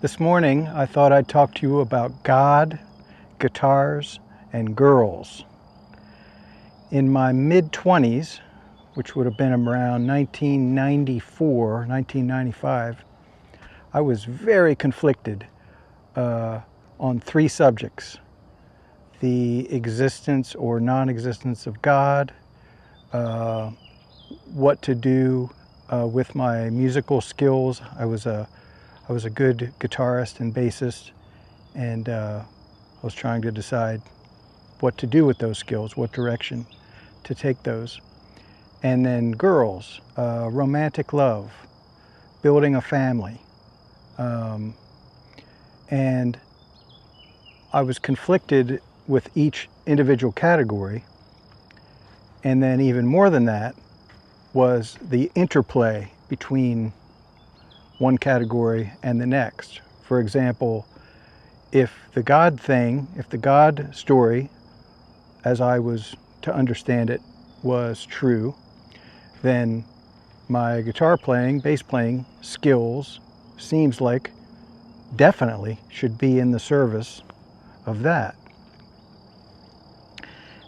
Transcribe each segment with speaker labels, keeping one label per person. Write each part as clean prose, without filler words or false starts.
Speaker 1: This morning I thought I'd talk to you about God, guitars, and girls. In my mid-20s, which would have been around 1994, 1995, I was very conflicted on three subjects: the existence or non-existence of God, what to do with my musical skills. I was a good guitarist and bassist, and I was trying to decide what to do with those skills, what direction to take those. And then girls, romantic love, building a family. And I was conflicted with each individual category. And then even more than that was the interplay between one category and the next. For example, if the God story, as I was to understand it, was true, then my guitar playing, bass playing skills seems like definitely should be in the service of that.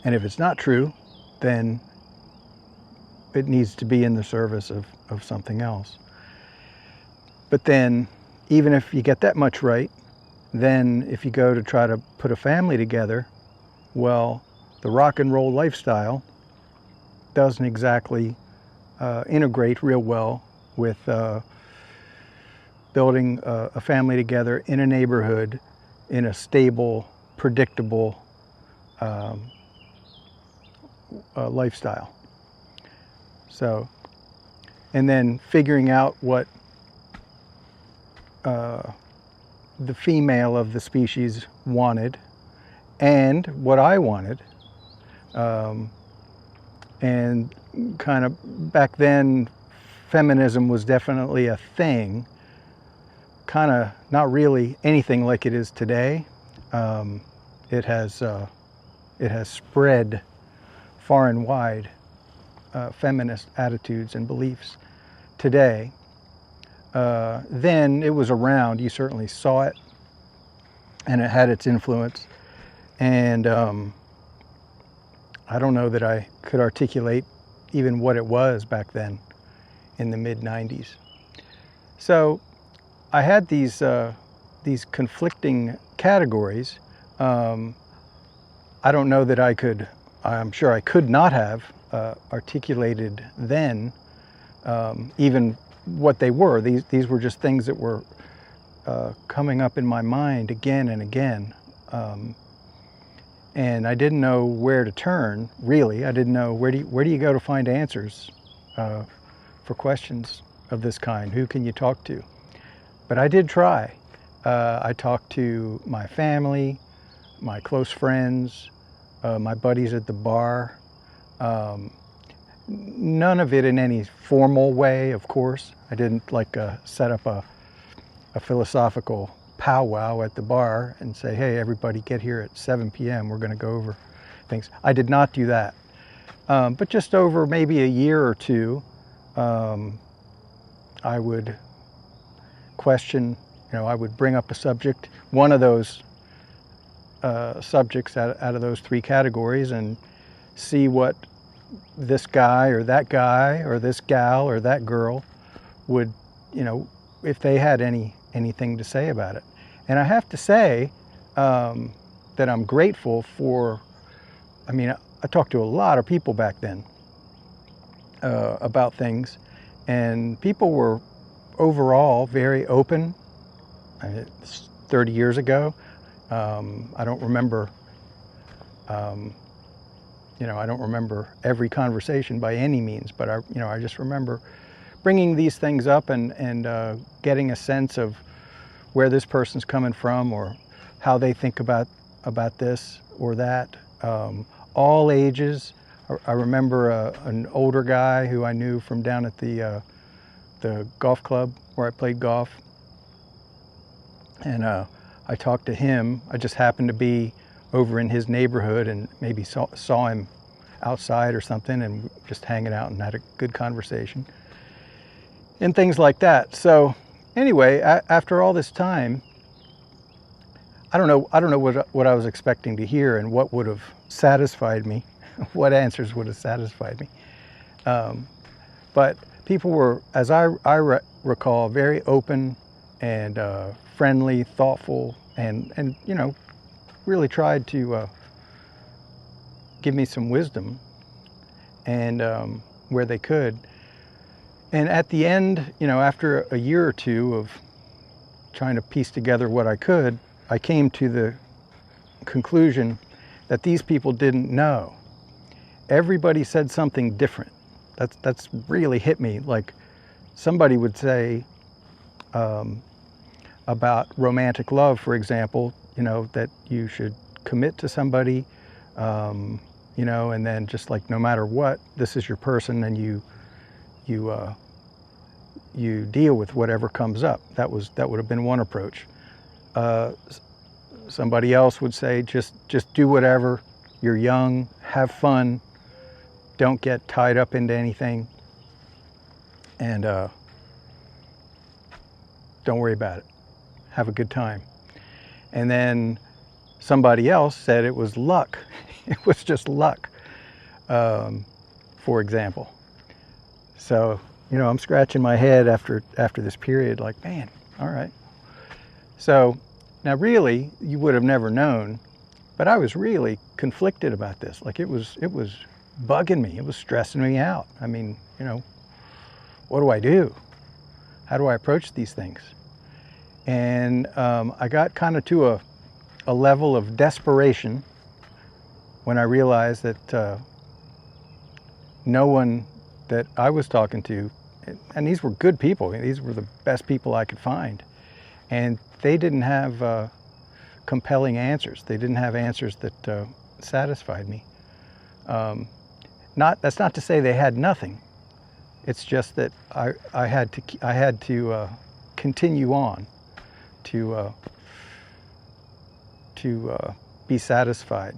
Speaker 1: And if it's not true, then it needs to be in the service of something else. But then, even if you get that much right, then if you go to try to put a family together, well, the rock and roll lifestyle doesn't exactly integrate real well with building a family together in a neighborhood, in a stable, predictable lifestyle. So, and then figuring out what the female of the species wanted and what I wanted. And kind of back then, feminism was definitely a thing, kind of not really anything like it is today. It has spread far and wide, feminist attitudes and beliefs today. Then it was around, you certainly saw it, and it had its influence. And I don't know that I could articulate even what it was back then in the mid-90s. So I had these conflicting categories. I don't know that I'm sure I could not have articulated then even what they were. These were just things that were coming up in my mind again and again. And I didn't know where to turn, really. I didn't know where do you go to find answers for questions of this kind? Who can you talk to? But I did try. I talked to my family, my close friends, my buddies at the bar. None of it in any formal way, of course. I didn't set up a philosophical powwow at the bar and say, hey, everybody get here at 7 p.m. We're going to go over things. I did not do that. But just over maybe a year or two, I would question, I would bring up a subject, one of those subjects out of those three categories, and see what this guy or this gal or that girl would, if they had anything to say about it. And I have to say that I'm grateful for, I talked to a lot of people back then about things, and people were overall very open. It's 30 years ago. I don't remember, I don't remember every conversation by any means, but I just remember bringing these things up and getting a sense of where this person's coming from or how they think about this or that. All ages. I remember an older guy who I knew from down at the golf club where I played golf, and I talked to him. I just happened to be over in his neighborhood and maybe saw him outside or something, and just hanging out and had a good conversation and things like that. So Anyway, after all this time, I don't know what I was expecting to hear and what would have satisfied me, what answers would have satisfied me. But people were, as I recall, very open and friendly, thoughtful, and you know, really tried to give me some wisdom, and where they could. And at the end, you know, after a year or two of trying to piece together what I could, I came to the conclusion that these people didn't know. Everybody said something different. That's really hit me. Like somebody would say about romantic love, for example, you know, that you should commit to somebody, you know, and then just like no matter what, this is your person, and you deal with whatever comes up. That would have been one approach. Somebody else would say, just do whatever. You're young, have fun, don't get tied up into anything, and don't worry about it. Have a good time. And then somebody else said it was luck. It was just luck, for example. So, you know, I'm scratching my head after this period, like, man, all right. So now really, you would have never known, but I was really conflicted about this. Like it was bugging me. It was stressing me out. I mean, you know, what do I do? How do I approach these things? And I got kind of to a level of desperation when I realized that no one that I was talking to, and these were good people, these were the best people I could find, and they didn't have compelling answers. They didn't have answers that satisfied me. That's not to say they had nothing. It's just that I had to continue on to be satisfied.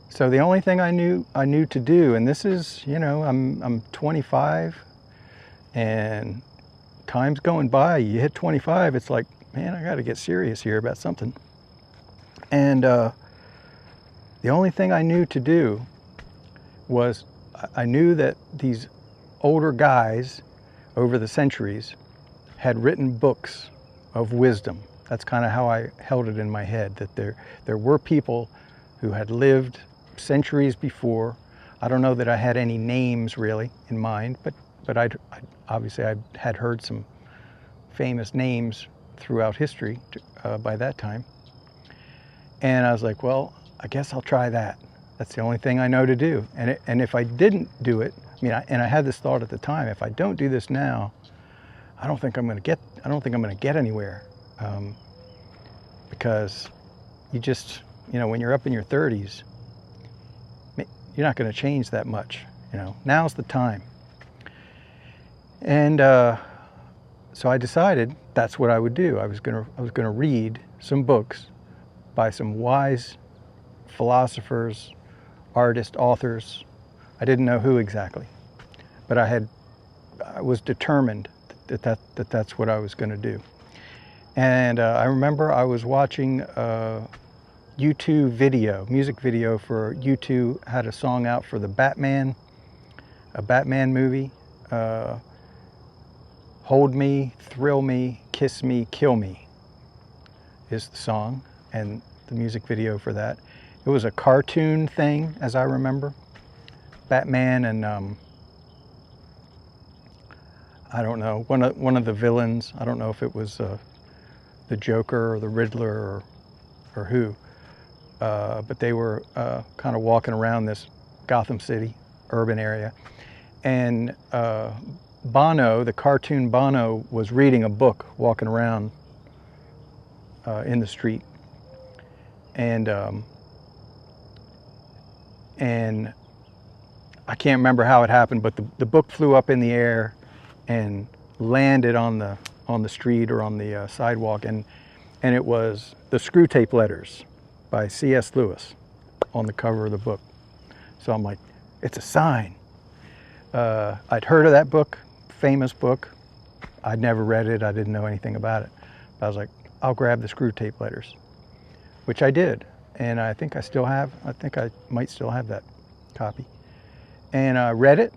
Speaker 1: So the only thing I knew to do, and this is, you know, I'm 25, and time's going by. You hit 25, it's like, man, I got to get serious here about something. And the only thing I knew to do was, I knew that these older guys over the centuries had written books of wisdom. That's kind of how I held it in my head, that there were people who had lived centuries before. I don't know that I had any names really in mind, but I obviously I had heard some famous names throughout history by that time. And I was like, well, I guess I'll try that. That's the only thing I know to do. And if I didn't do it, I mean, I had this thought at the time: if I don't do this now, I don't think I'm going to get anywhere, because you just, you know, when you're up in your 30s, you're not going to change that much. You know, now's the time. And so I decided that's what I would do. I was going to read some books by some wise philosophers, artists, authors. I didn't know who exactly, but I was determined that that's what I was going to do. And I remember I was watching a U2 video, music video for U2 had a song out for a Batman movie. Hold Me, Thrill Me, Kiss Me, Kill Me is the song, and the music video for that. It was a cartoon thing, as I remember. Batman and I don't know, one of the villains. I don't know if it was the Joker or the Riddler or who, but they were kind of walking around this Gotham City urban area, and Bono, the cartoon Bono, was reading a book walking around in the street, and I can't remember how it happened, but the book flew up in the air and landed on the street or on the sidewalk, and it was the Screw Tape Letters by C.S. Lewis on the cover of the book. So I'm like, it's a sign. I'd heard of that book, famous book. I'd never read it. I didn't know anything about it. But I was like, I'll grab the screw tape letters, which I did. And I think I might still have that copy. And I read it,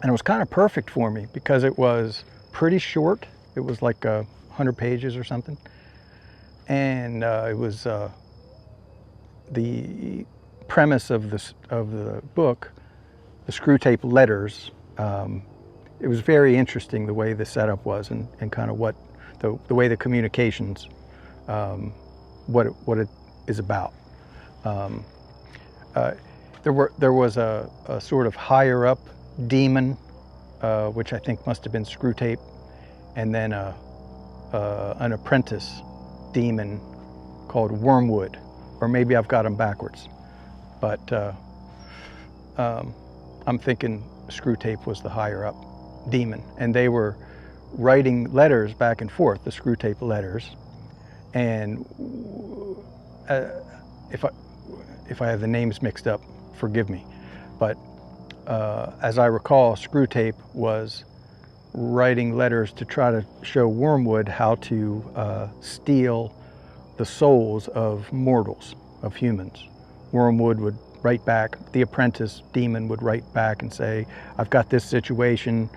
Speaker 1: and it was kind of perfect for me because it was pretty short. It was like 100 pages or something. And it was the premise of the book, the screw tape letters. It was very interesting the way the setup was, and kind of what the way the communications, what it is about. There was a sort of higher up demon, which I think must have been screw tape, and then an apprentice demon called Wormwood, or maybe I've got them backwards, but I'm thinking screw tape was the higher up demon, and they were writing letters back and forth, the screw tape letters. And if I have the names mixed up, forgive me, but as I recall, screw tape was writing letters to try to show Wormwood how to steal the souls of mortals, of humans. Wormwood would write back, the apprentice demon would write back and say, I've got this situation,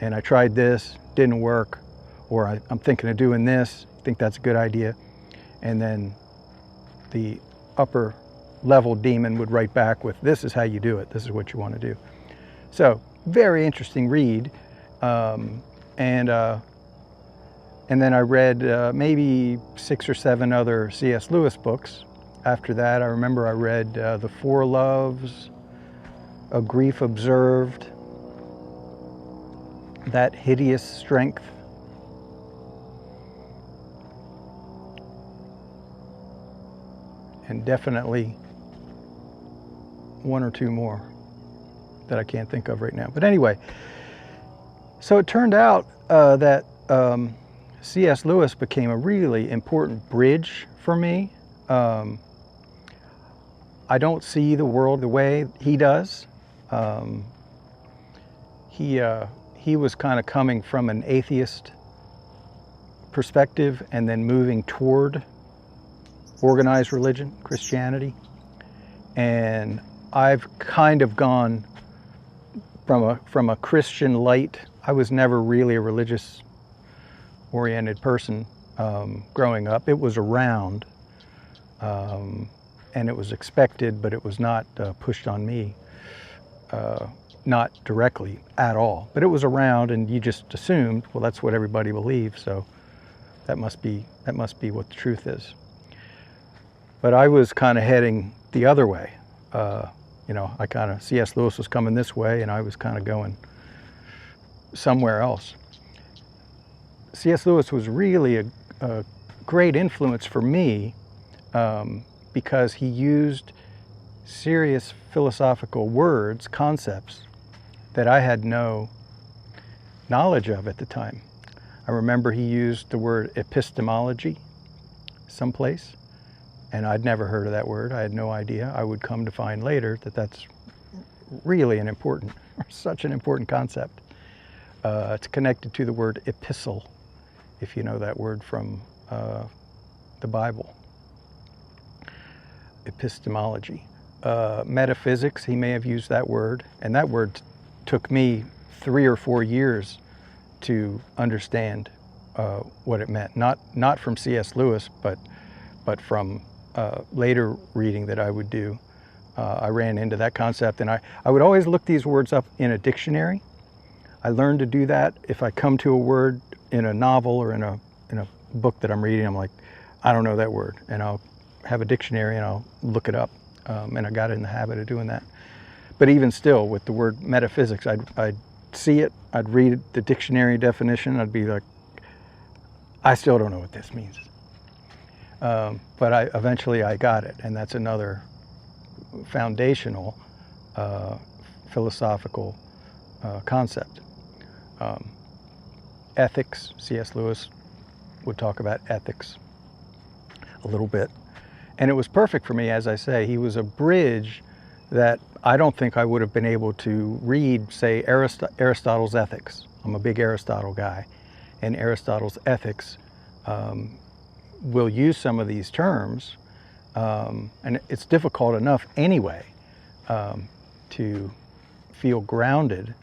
Speaker 1: and I tried this, didn't work, or I'm thinking of doing this, think that's a good idea. And then the upper level demon would write back with, this is how you do it, this is what you want to do. So, very interesting read. And then I read maybe 6 or 7 other C.S. Lewis books. After that, I remember I read The Four Loves, A Grief Observed, That Hideous Strength, and definitely 1 or 2 more that I can't think of right now. But anyway, so it turned out that C.S. Lewis became a really important bridge for me. I don't see the world the way he does. He was kind of coming from an atheist perspective and then moving toward organized religion, Christianity. And I've kind of gone from a Christian light. I was never really a religious oriented person growing up. It was around, and it was expected, but it was not pushed on me, not directly at all. But it was around, and you just assumed, well, that's what everybody believes, so that must be what the truth is. But I was kind of heading the other way. C.S. Lewis was coming this way, and I was kind of going somewhere else. C.S. Lewis was really a great influence for me because he used serious philosophical words, concepts, that I had no knowledge of at the time. I remember he used the word epistemology someplace, and I'd never heard of that word. I had no idea. I would come to find later that that's really such an important concept. It's connected to the word epistle, if you know that word from the Bible. Epistemology. Metaphysics, he may have used that word, and that word took me 3 or 4 years to understand what it meant. Not from C.S. Lewis, but from later reading that I would do. I ran into that concept, and I would always look these words up in a dictionary. I learned to do that. If I come to a word in a novel or in a book that I'm reading, I'm like, I don't know that word, and I'll have a dictionary and I'll look it up, and I got in the habit of doing that. But even still, with the word metaphysics, I'd see it, I'd read the dictionary definition, I'd be like, I still don't know what this means. But eventually I got it, and that's another foundational philosophical concept. Ethics, C.S. Lewis would talk about ethics a little bit. And it was perfect for me, as I say. He was a bridge that I don't think I would have been able to read, say, Aristotle's Ethics I'm a big Aristotle guy, and Aristotle's Ethics will use some of these terms, and it's difficult enough anyway to feel grounded.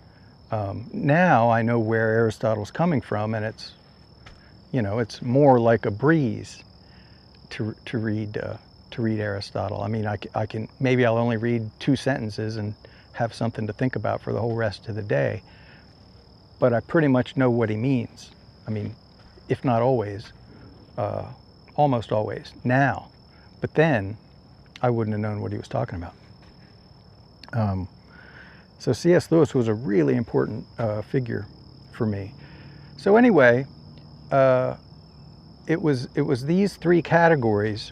Speaker 1: Now I know where Aristotle's coming from, and it's, you know, it's more like a breeze to read Aristotle. I mean, I can maybe I'll only read 2 sentences and have something to think about for the whole rest of the day, but I pretty much know what he means. I mean, if not always, almost always now. But then I wouldn't have known what he was talking about. So C.S. Lewis was a really important figure for me. So anyway, it was these 3 categories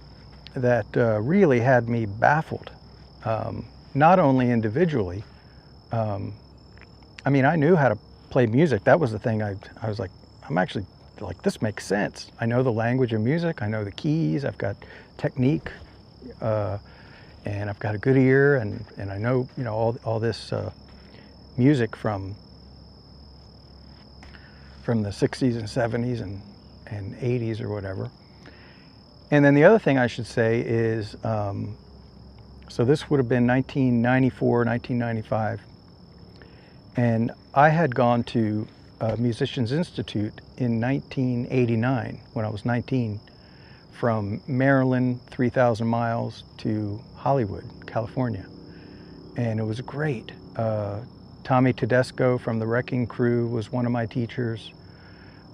Speaker 1: that really had me baffled, not only individually. I mean, I knew how to play music. That was the thing. I was like, I'm actually like, this makes sense. I know the language of music. I know the keys. I've got technique, and I've got a good ear, and I know, you know, all this music from the 60s and 70s and 80s or whatever. And then the other thing I should say is, so this would have been 1994, 1995, and I had gone to Musicians Institute in 1989 when I was 19, from Maryland, 3,000 miles, to Hollywood, California. And it was great. Tommy Tedesco from the Wrecking Crew was one of my teachers.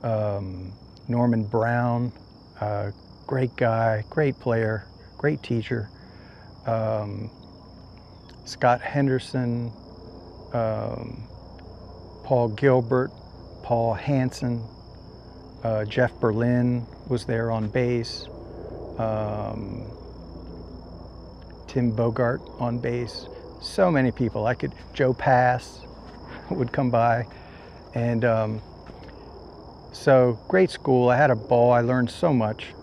Speaker 1: Norman Brown, great guy, great player, great teacher. Scott Henderson, Paul Gilbert, Paul Hansen, Jeff Berlin was there on bass, Tim Bogart on bass. So many people. Joe Pass would come by, and so great school. I had a ball. I learned so much,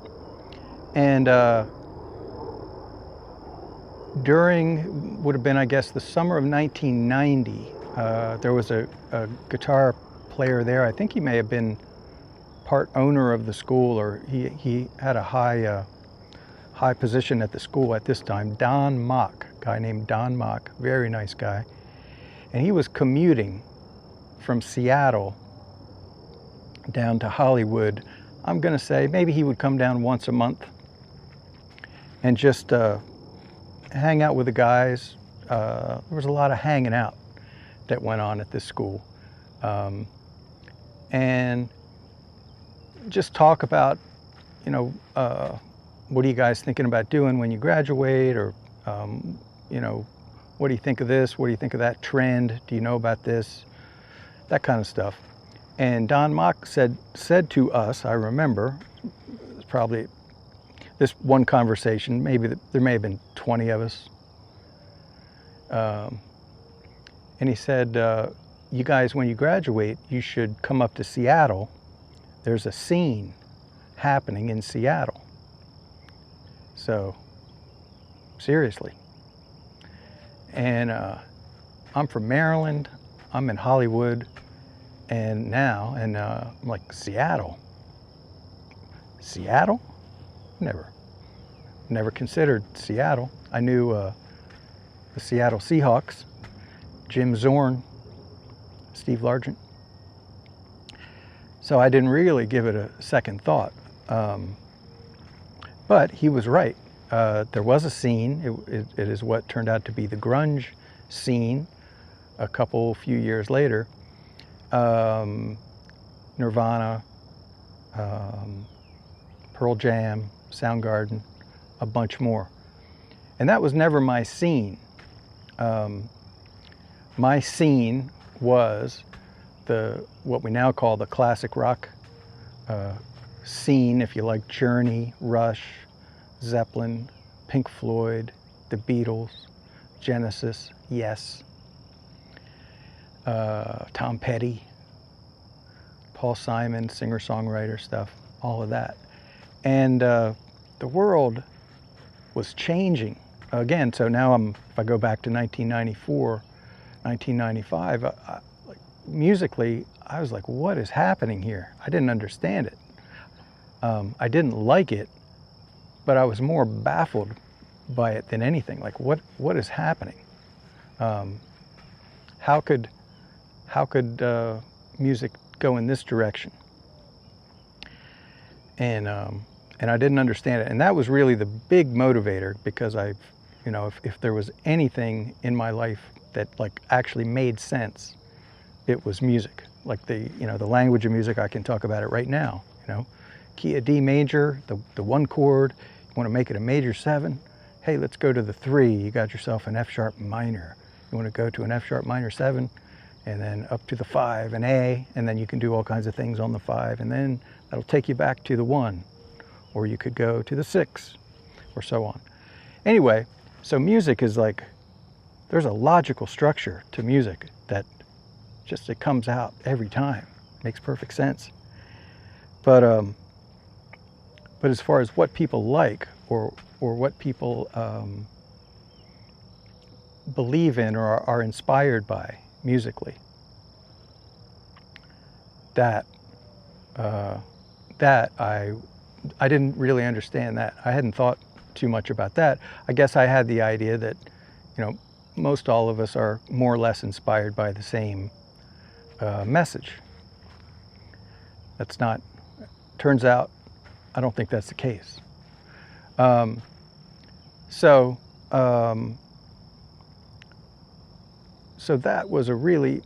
Speaker 1: and during would have been, I guess, the summer of 1990. There was a guitar player there. I think he may have been part owner of the school, or he had a high position at the school at this time. Don Mock, a guy named Don Mock, very nice guy, and he was commuting from Seattle down to Hollywood. I'm going to say maybe he would come down once a month and just hang out with the guys. There was a lot of hanging out that went on at this school, and just talk about, you know, what are you guys thinking about doing when you graduate, or you know, what do you think of this, what do you think of that trend, do you know about this, that kind of stuff. And Don Mock said to us, I remember, it was probably this one conversation, maybe there may have been 20 of us, and he said, you guys, when you graduate, you should come up to Seattle. There's a scene happening in Seattle. So, seriously. And I'm from Maryland, I'm in Hollywood, and I'm like, Seattle? Seattle? Never considered Seattle. I knew the Seattle Seahawks, Jim Zorn, Steve Largent. So I didn't really give it a second thought. But he was right. There was a scene. It is what turned out to be the grunge scene a few years later. Nirvana, Pearl Jam, Soundgarden, a bunch more. And that was never my scene. My scene was what we now call the classic rock scene, if you like Journey, Rush, Zeppelin, Pink Floyd, the Beatles, Genesis, Yes, Tom Petty, Paul Simon, singer-songwriter stuff, all of that. And the world was changing again. So now if I go back to 1994, 1995, musically, I was like, what is happening here? I didn't understand it. I didn't like it, but I was more baffled by it than anything. Like, what is happening? How could music go in this direction? And I didn't understand it. And that was really the big motivator, because if there was anything in my life that like actually made sense, it was music. Like the language of music, I can talk about it right now. Key of D major, the one chord, you want to make it a major 7. Hey, let's go to the 3. You got yourself an F sharp minor. You want to go to an F sharp minor 7, and then up to the 5, an A, and then you can do all kinds of things on the 5, and then that'll take you back to the 1, or you could go to the 6, or so on. Anyway, so music is like, there's a logical structure to music that just, it comes out every time. Makes perfect sense. But as far as what people like, or what people believe in or are inspired by musically, that I didn't really understand that. I hadn't thought too much about that. I guess I had the idea that, most all of us are more or less inspired by the same message. That's not, turns out, I don't think that's the case. So that was a really,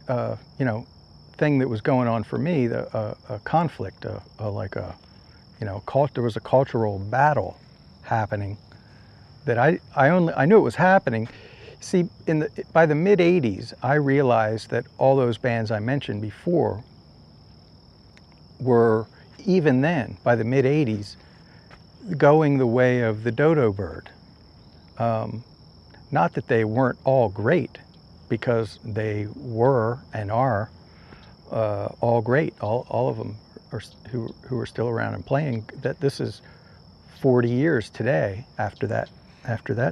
Speaker 1: thing that was going on for me, a conflict, there was a cultural battle happening that I knew it was happening. See, by the mid-'80s, I realized that all those bands I mentioned before were, even then, by the mid-'80s, going the way of the dodo bird. Not that they weren't all great, because they were and are all great. All of them who are still around and playing. That this is 40 years today after that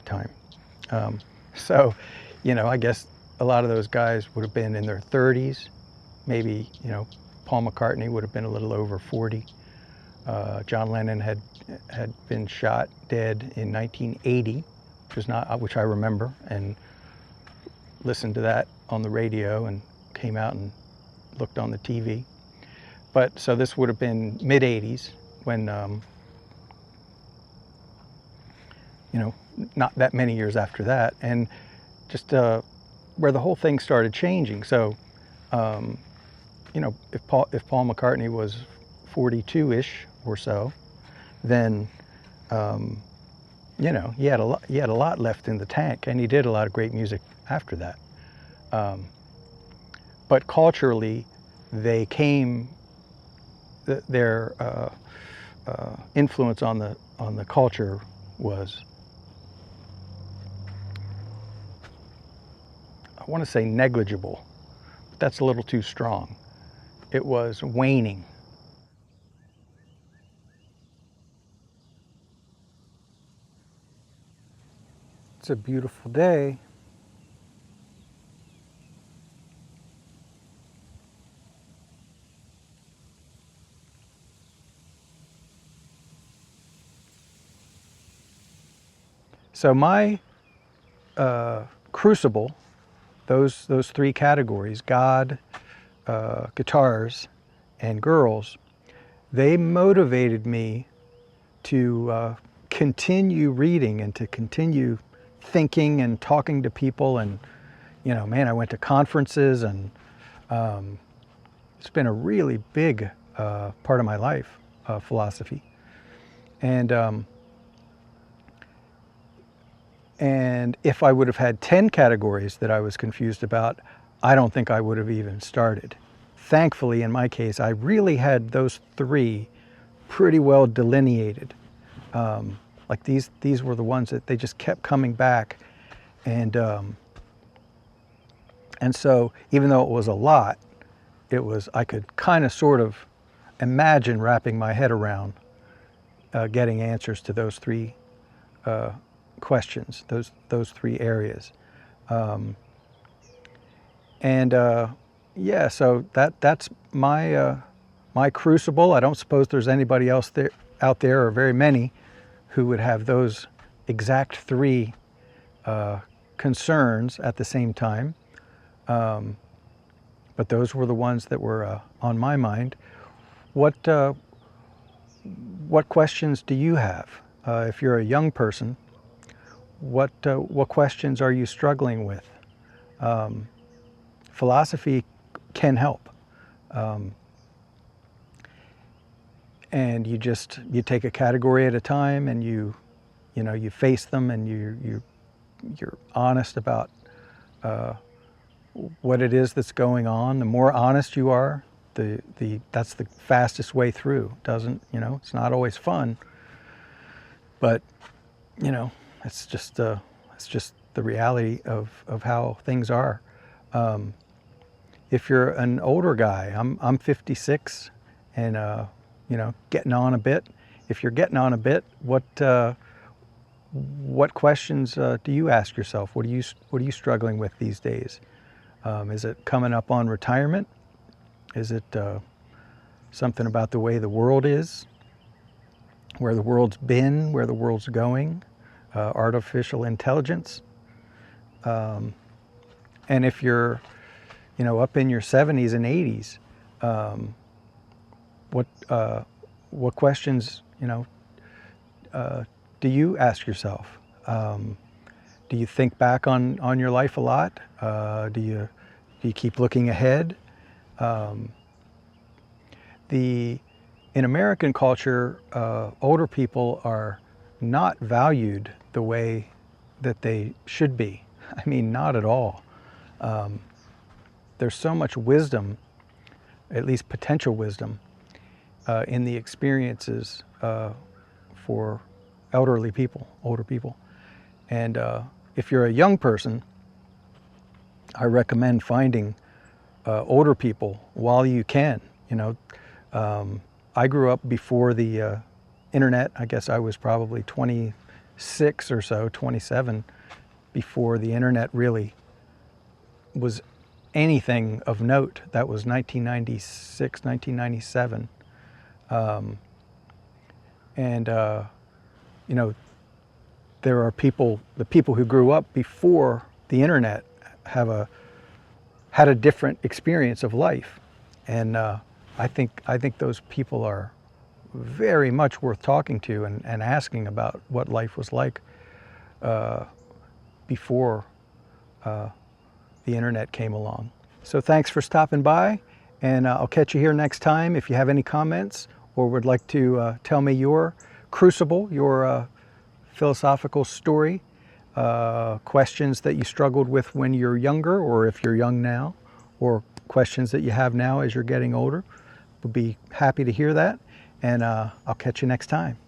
Speaker 1: time. So, I guess a lot of those guys would have been in their 30s. Maybe, Paul McCartney would have been a little over 40. John Lennon had been shot dead in 1980, which I remember, and listened to that on the radio and came out and looked on the TV. But so this would have been mid-'80s when, not that many years after that, and just where the whole thing started changing. So, if Paul McCartney was 42-ish or so, then he had a lot left in the tank, and he did a lot of great music after that. But culturally, they came. Their influence on the culture was, I want to say negligible, but that's a little too strong. It was waning. It's a beautiful day. So my crucible, those 3 categories, God, guitars, and girls, they motivated me to continue reading and to continue thinking and talking to people. And, I went to conferences, and it's been a really big part of my life, philosophy. And if I would have had 10 categories that I was confused about, I don't think I would have even started. Thankfully, in my case, I really had those 3 pretty well delineated. Like these were the ones that they just kept coming back. And so even though it was a lot, I could kind of sort of imagine wrapping my head around getting answers to those 3 questions, those 3 areas. Yeah, so that's my my crucible. I don't suppose there's anybody else out there, or very many, who would have those exact three concerns at the same time. But those were the ones that were on my mind. What what questions do you have? If you're a young person, what questions are you struggling with? Philosophy can help. And you take a category at a time, and you face them, and you're honest about what it is that's going on. The more honest you are, that's the fastest way through. It's not always fun, but it's just the reality of how things are. If you're an older guy, I'm 56, and getting on a bit. If you're getting on a bit, what questions do you ask yourself? What are you struggling with these days? Is it coming up on retirement? Is it something about the way the world is, where the world's been, where the world's going, artificial intelligence? And if you're, up in your 70s and 80s, what questions, do you ask yourself? Do you think back on your life a lot? Do you keep looking ahead? In American culture, older people are not valued the way that they should be. I mean, not at all. There's so much wisdom, at least potential wisdom, in the experiences for older people. And if you're a young person, I recommend finding older people while you can. I grew up before the internet. I guess I was probably 26 or so, 27, before the internet really was anything of note. That was 1996, 1997. There are the people who grew up before the internet had a different experience of life. And I think those people are very much worth talking to and asking about what life was like before the internet came along. So thanks for stopping by, and I'll catch you here next time. If you have any comments or would like to tell me your crucible, your philosophical story, questions that you struggled with when you're younger, or if you're young now, or questions that you have now as you're getting older, would be happy to hear that, and I'll catch you next time.